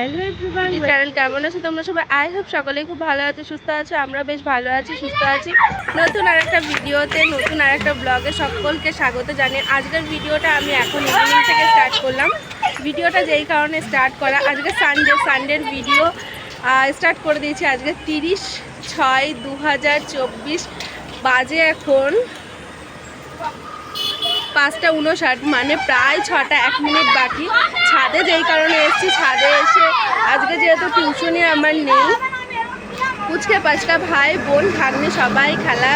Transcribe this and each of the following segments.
Hello everyone, channel কেমন আছো তোমরা সবাই? আই হোপ সকলেই খুব ভালো আছো, সুস্থ আছো। আমরা বেশ ভালো আছি, সুস্থ আছি। নতুন আরেকটা ভিডিওতে, নতুন আরেকটা ব্লগে সকলকে স্বাগত জানিয়ে আজকের ভিডিওটা আমি এখন ইভিনিং থেকে স্টার্ট করলাম। ভিডিওটা যেই কারণে স্টার্ট করা, আজকে সানডের ভিডিও স্টার্ট করে দিয়েছি। আজকে 30/6/2024 বাজে এখন 5:59, মানে প্রায় 6টা 1 মিনিট বাকি। ছাদে যেই কারণে এসেছি, ছাদে এসে আজকে যেহেতু টিউশনে আমার নেই, পুচকে পাঁচটা ভাই বোন ভাগ্নে সবাই খেলা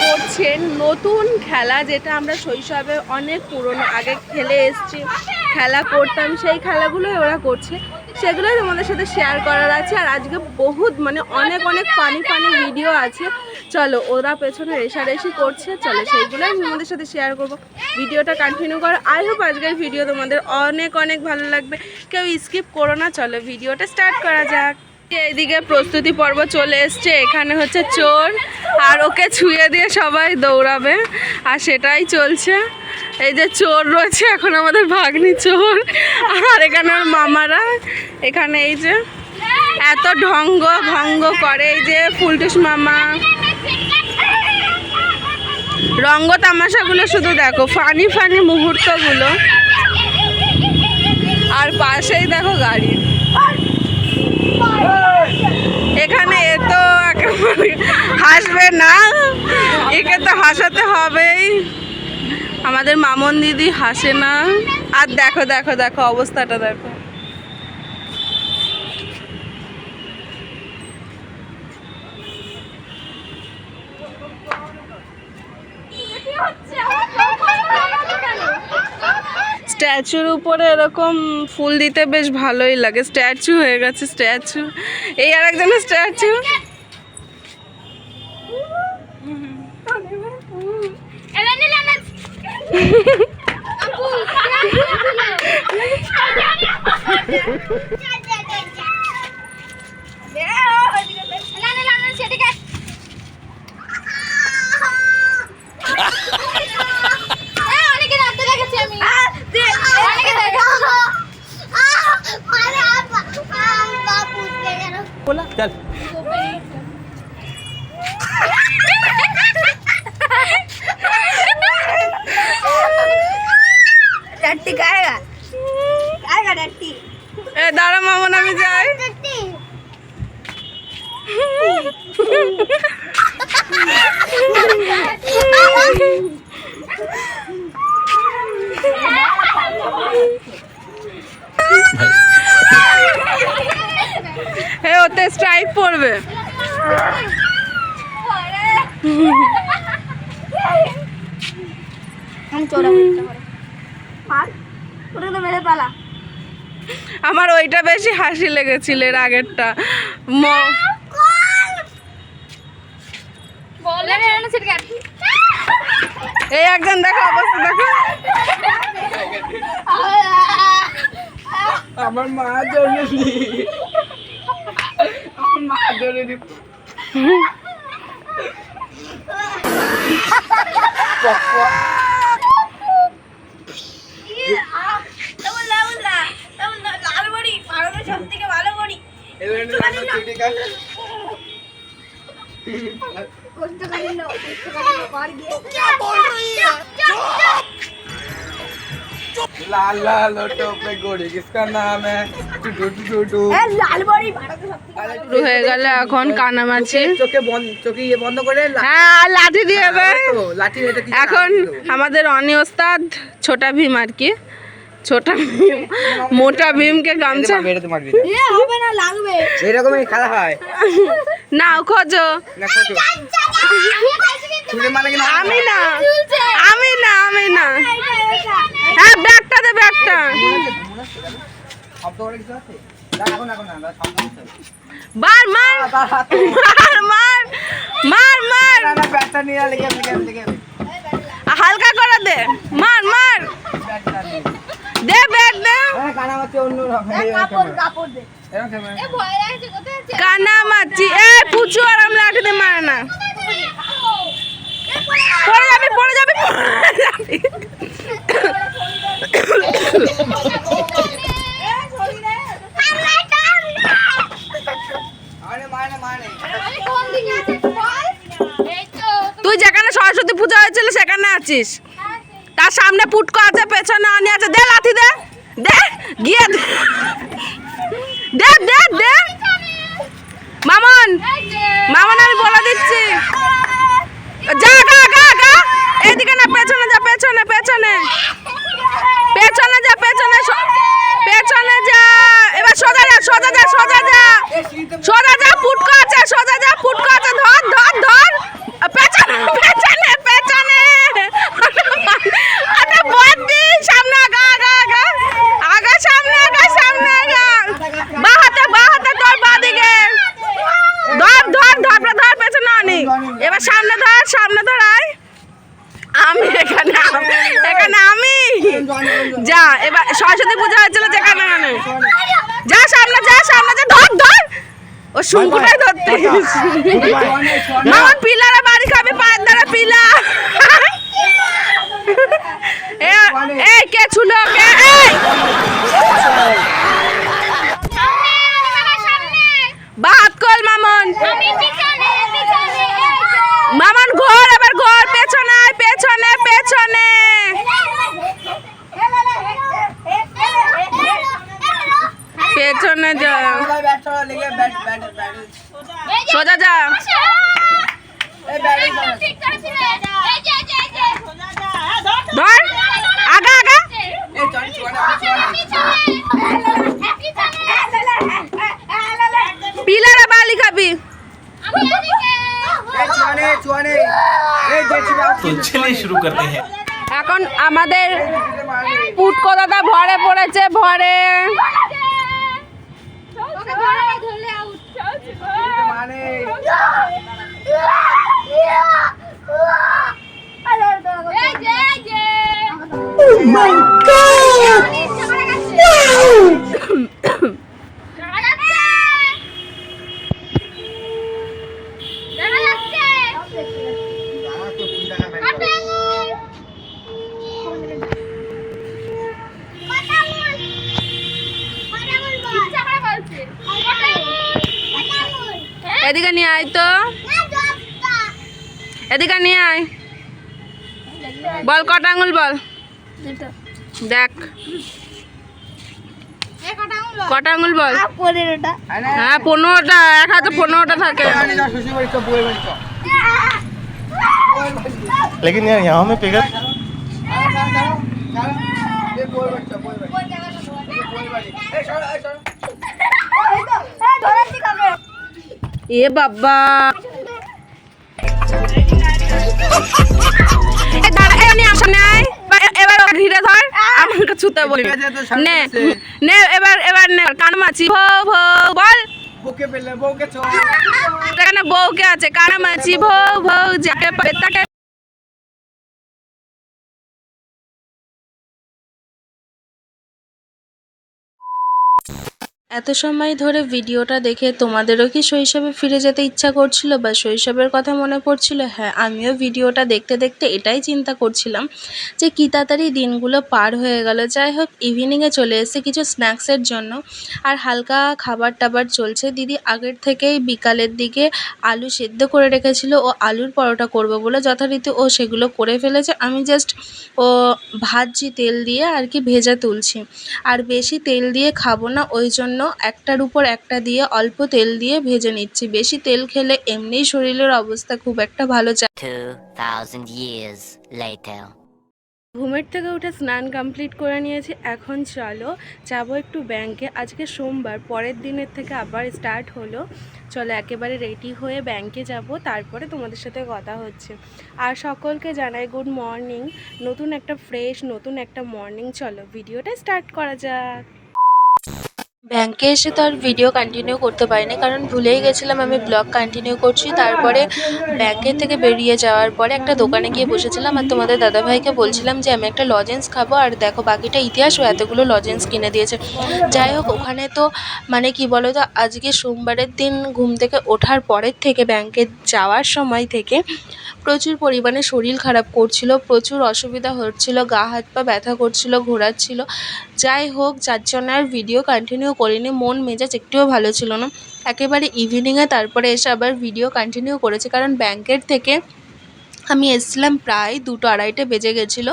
করছেন। নতুন খেলা, যেটা আমরা শৈশবে অনেক পুরনো আগে খেলে এসেছি, খেলা করতাম, সেই খেলাগুলোই ওরা করছে, সেগুলোই তোমাদের সাথে শেয়ার করার আছে। আর আজকে বহুত অনেক ফানি ভিডিও আছে। চলো, ওরা পেছনে রেশারেশি করছে, চলো সেইগুলোই তোমাদের সাথে শেয়ার করবো। ভিডিওটা কন্টিনিউ করো। আই হোপ আজকের ভিডিও তোমাদের অনেক ভালো লাগবে, কেউ স্কিপ করো না। চলো ভিডিওটা স্টার্ট করা যাক। এইদিকে প্রস্তুতি পর্ব চলে এসছে। এখানে হচ্ছে চোর, আর ওকে ছুঁয়ে দিয়ে সবাই দৌড়াবে, আর সেটাই চলছে। এই যে চোর রয়েছে, এখন আমাদের ভাগ্নি চোর, আর এখানে ওর মামারা। এখানে এই যে এত ভঙ্গ করে, এই যে ফুলটুস মামা। রঙ্গ তামাশাগুলো শুধু দেখো, ফানি মুহূর্তগুলো। আর পাশেই দেখো গাড়ি। এখানে এ তো একেবারে হাসবে না, একে তো হাসাতে হবেই। আমাদের মামন দিদি হাসে না। আর দেখো অবস্থাটা দেখো। স্ট্যাচুর উপরে এরকম ফুল দিতে বেশ ভালোই লাগে। স্ট্যাচু হয়ে গেছে, স্ট্যাচু। এই আর একজনের স্ট্যাচু। चल डट्टी खाएगा डट्टी। ए दादा मामन আমি যাই। হে ওতে স্ট্রাইক পড়বে। हम चोरा मार ওটা তো মেরে পালা। আমার ওইটা বেশি হাসি লেগেছিল, এর আগেরটা। এই একজন দেখো অবস্থা দেখো। আমার মা জরুরি, আমার মা জরুরি। लाल लाल ऑटो पे गोरी, किसका नाम है टू লাল বড়ি শুরু হয়ে গেল এখন কানামাছি। চোখে ইয়ে বন্ধ করে হ্যাঁ, লাঠি দিয়ে লাঠি। এখন আমাদের অনি ওস্তাদ ছোটা ভীম, আর কি ছোটা ভীম মোটা ভীমকে গামছা। এ হবে না, লাগবে। এরকমই খেলা হয় না খোঁজো। না কত ছুড়ে মারে কিনা আমি না। হ্যাঁ, ব্যাগটা দে, ব্যাগটা। শব্দ করে কিছু আছে? এখন না মার ব্যাগটা নিয়ে লেগে হালকা করে দে, মার দে, ব্যাগ দে। কানামাছি অন্য কাপড় দে। এ ভয় লাগছে, কোথায় আছে? কানামাছি এ পুচু, আর আমি লাঠি দিয়ে মারে না। পড়ে যাবি। তুই যেখানে সরস্বতী পূজা হয়েছিল সেখানে আছিস। তার সামনে পুটকো আছে, পেছনে অনি আছে। দে লাথি দে, দে গিয়ে দে দে দে। মামন মামন আমি বলে দিচ্ছি, যা গা গা গা। এইদিকে না, পেছনে যা, পেছনে পেছনে পেছনে যা, পেছনে পেছনে যা। এবার সোজা যা, সোজা যা, সোজা যা, সোজা যা। পুটকো আছে, সোজা যা, পুটকো আছে। ধর ধর ধর, পেছনে পেছনে পেছনে। আরে বড়দি সামনে আগা আগা আগা আগা, সামনে আগা, সামনে আগা। বাঁ হাতে তোর বাদিকে ধর ধর ধর ধর, পেছনে আনি। এবার সামনে ধর, সামনে ধর। আয় আমি এখানে, এখানে আমি। যা, এবার সরস্বতী পূজা হয়েছিল যেখানে, যা সামনে, যা সামনে যা। ধর ধর, ও শুঙ্কুটাই ধরতে। মামন পিলারে বাড়ি খাবি, পায়ের দ্বারা পিলা। এই কে ছুলো কে? বাত কল মামন, মামন ঘর, এবার ঘর। পেছনে আয়, পেছনে পেছনে। পেছনে যা, সোজা যা। ধর আগা আগা। পিলারে বালি খাবি। तो चलिए शुरू करते हैं। এখন আমাদের পুটকো দাদা ভরে পড়েছে, ভরে। এদিকে নিয়ে আয় তো, এদিকে নিয়ে আয়। বল কটা আঙুল বল, দেখ কটা আঙুল বল। হ্যাঁ 15টা, এক হাতে 15টা থাকে। लेकिन यार यहाँ में पिघल এ বাবা, এবার ঘিরে ধর, আমাকে ছুতে বলি। নে নে, এবার এবার নে। কানমাছি ভৌ ভৌ বল। এখানে বউকে আছে, কানমাছি ভৌ ভৌ, যাকে পাবে তাকে। এত সময় ধরে ভিডিওটা দেখে তোমাদেরও কি শৈশবে ফিরে যেতে ইচ্ছা করছিল বা শৈশবের কথা মনে পড়ছিল? হ্যাঁ, আমিও ভিডিওটা দেখতে দেখতে এটাই চিন্তা করছিলাম যে কী তাড়াতাড়ি দিনগুলো পার হয়ে গেল। যাই হোক, ইভিনিংয়ে চলে এসেছে কিছু স্ন্যাক্সের জন্য, আর হালকা খাবার টাবার চলছে। দিদি আগের থেকেই বিকালের দিকে আলু সেদ্ধ করে রেখেছিল, ও আলুর পরোটা করবে বলে যথারীতি ও সেগুলো করে ফেলেছে। আমি জাস্ট ও ভাজছি তেল দিয়ে, আর কি ভেজে তুলছি। আর বেশি তেল দিয়ে খাবো না, ওই জন্য একটার উপর একটা দিয়ে অল্প তেল দিয়ে ভেজে নিচ্ছি। বেশি তেল খেলে এমনিই শরীরের অবস্থা খুব একটা ভালো যায়। 2000 years later. ঘুমের থেকে উঠে স্নান কমপ্লিট করে নিয়েছি। এখন চলো যাবো একটু ব্যাংকে। আজকে সোমবার, পরের দিনের থেকে আবার স্টার্ট হলো। চলো একেবারে রেডি হয়ে ব্যাংকে যাব, তারপরে তোমাদের সাথে কথা হচ্ছে। আর সকলকে জানাই গুড মর্নিং, নতুন একটা ফ্রেশ নতুন একটা মর্নিং। চলো ভিডিওটা স্টার্ট করা যাক। ব্যাংকে এসে তো আর ভিডিও কন্টিনিউ করতে পারিনি, কারণ ভুলেই গেছিলাম আমি ব্লগ কন্টিনিউ করছি। তারপরে ব্যাংকের থেকে বেরিয়ে যাওয়ার পরে একটা দোকানে গিয়ে বসেছিলাম, আর তোমাদের দাদাভাইকে বলছিলাম যে আমি একটা লজেন্স খাবো। আর দেখো বাকিটা ইতিহাস, ও এতগুলো লজেন্স কিনে দিয়েছে। যাই হোক, ওখানে তো মানে কি বলো তো, আজকে সোমবারের দিন ঘুম থেকে ওঠার পরের থেকে ব্যাংকে যাওয়ার সময় থেকে প্রচুর পরিমাণে শরীর খারাপ করছিল, প্রচুর অসুবিধা হচ্ছিল, গা হাত পা ব্যথা করছিল, ঘোরাচ্ছিল। যাই হোক, যার জন্য আর ভিডিও কন্টিনিউ করিনি, মন মেজাজ একটুও ভালো ছিল না। একেবারে ইভিনিংয়ে তারপরে এসে আবার ভিডিও কন্টিনিউ করেছি, কারণ ব্যাংকের থেকে আমি এসেছিলাম প্রায় 2-2:30 বেজে গেছিলো।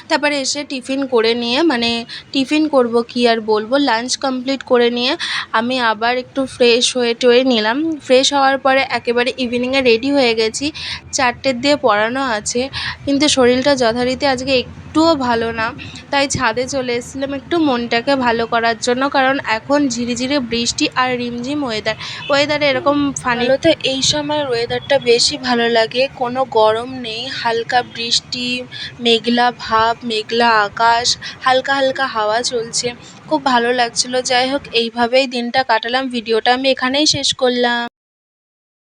তারপরে এসে টিফিন করে নিয়ে, মানে টিফিন করব কি আর বলবো, লাঞ্চ কমপ্লিট করে নিয়ে আমি আবার একটু ফ্রেশ হয়ে টয়ে নিলাম। ফ্রেশ হওয়ার পরে একেবারে ইভিনিংয়ে রেডি হয়ে গেছি, 4টের দিয়ে পড়ানো আছে, কিন্তু শরীরটা যথারীতি আজকে একটুও ভালো না, তাই ছাদে চলে এসেছিলাম একটু মনটাকে ভালো করার জন্য। কারণ এখন ঝিরিঝিরি বৃষ্টি আর রিমঝিম ওয়েদারে এরকম ফানি, তো এই সময় ওয়েদারটা বেশি ভালো লাগে, কোনো গরম নেই, হালকা বৃষ্টি, মেঘলা ভাব, মেঘলা আকাশ, হালকা হালকা হাওয়া চলছে, খুব ভালো লাগছিল। যাই হোক, এইভাবেই দিনটা কাটালাম। ভিডিওটা আমি এখানেই শেষ করলাম।